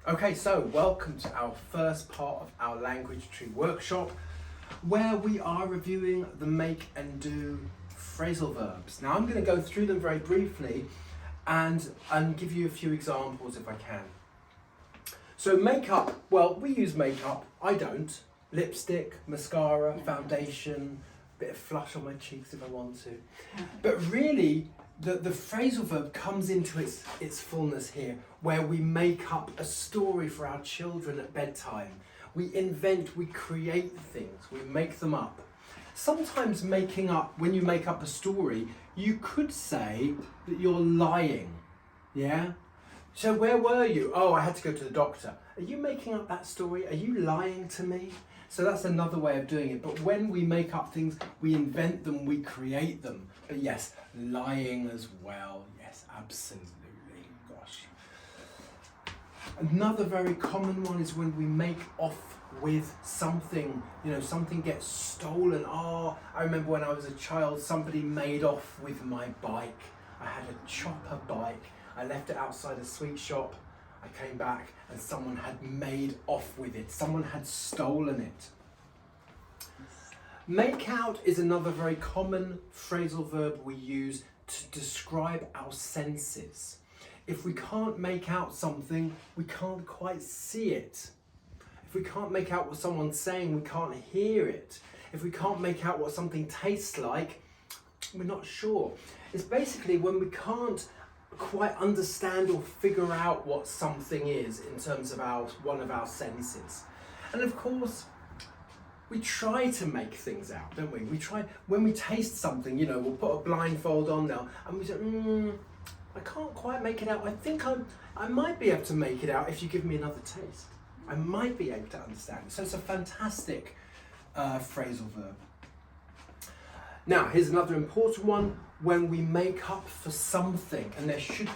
Okay, so welcome to our first part of our language tree workshop, where we are reviewing the make and do phrasal verbs. Now I'm going to go through them very briefly and give you a few examples if I can. So makeup, well, we use makeup, I don't. Lipstick, mascara, foundation, bit of flush on my cheeks if I want to. But really, the phrasal verb comes into its fullness here, where we make up a story for our children at bedtime. We invent, we create things, we make them up. Sometimes when you make up a story, you could say that you're lying, yeah? So where were you? Oh, I had to go to the doctor. Are you making up that story? Are you lying to me? So that's another way of doing it. But when we make up things, we invent them, we create them. But yes, lying as well. Yes, absolutely. Gosh. Another very common one is when we make off with something. You know, something gets stolen. Oh, I remember when I was a child, somebody made off with my bike. I had a chopper bike. I left it outside a sweet shop. I came back and someone had made off with it. Someone had stolen it. Make out is another very common phrasal verb we use to describe our senses. If we can't make out something, we can't quite see it. If we can't make out what someone's saying, we can't hear it. If we can't make out what something tastes like, we're not sure. It's basically when we can't quite understand or figure out what something is in terms of one of our senses. And of course, we try to make things out, don't we? We try, when we taste something, you know, we'll put a blindfold on now and we say, I can't quite make it out. I think I might be able to make it out if you give me another taste. I might be able to understand it. So it's a fantastic phrasal verb. Now, here's another important one. When we make up for something, and there should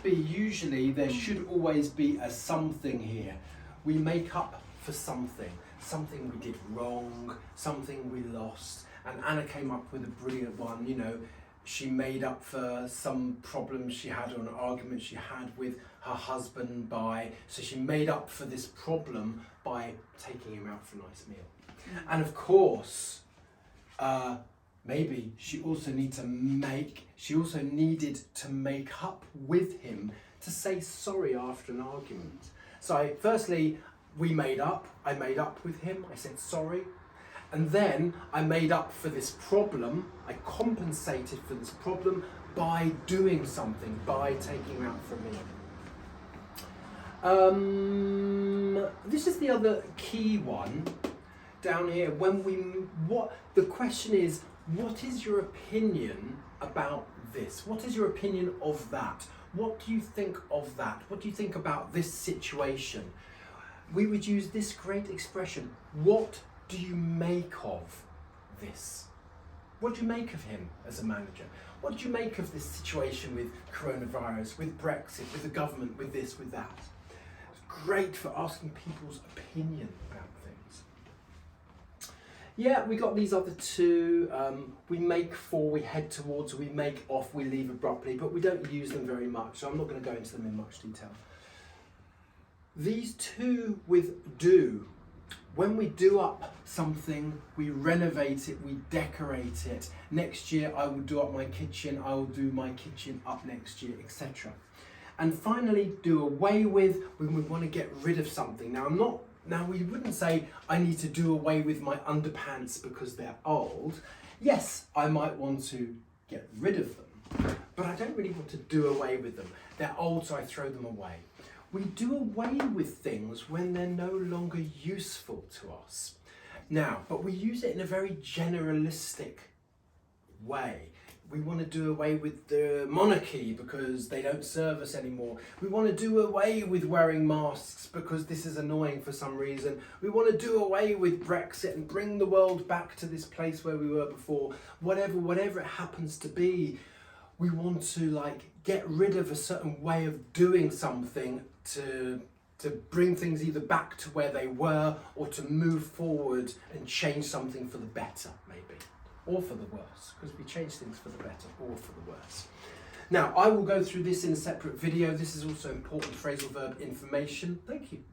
always be a something here. We make up for something we did wrong, something we lost. And Anna came up with a brilliant one, you know, she made up for some problem she had or an argument she had with her husband so she made up for this problem by taking him out for a nice meal. And of course, maybe she also needed to make up with him to say sorry after an argument. So I made up with him, I said sorry, and then I made up for this problem, I compensated for this problem by doing something, by taking him out for a meal. This is the other key one down here. The question is, what is your opinion about this? What is your opinion of that? What do you think of that? What do you think about this situation? We would use this great expression. What do you make of this? What do you make of him as a manager? What do you make of this situation with coronavirus, with Brexit, with the government, with this, with that? It's great for asking people's opinion about things. Yeah, we got these other two. We make for, we head towards, we make off, we leave abruptly, but we don't use them very much, so I'm not going to go into them in much detail. These two with do. When we do up something, we renovate it, we decorate it. Now I will do up my kitchen, I will do my kitchen up next year, etc. And finally, do away with, when we want to get rid of something. Now we wouldn't say, I need to do away with my underpants because they're old. Yes, I might want to get rid of them, but I don't really want to do away with them. They're old, so I throw them away. We do away with things when they're no longer useful to us. Now, but we use it in a very generalistic way. We want to do away with the monarchy because they don't serve us anymore. We want to do away with wearing masks because this is annoying for some reason. We want to do away with Brexit and bring the world back to this place where we were before. Whatever it happens to be, we want to get rid of a certain way of doing something to bring things either back to where they were or to move forward and change something for the better, maybe. Or for the worse, because we change things for the better or for the worse. Now, I will go through this in a separate video. This is also important phrasal verb information. Thank you.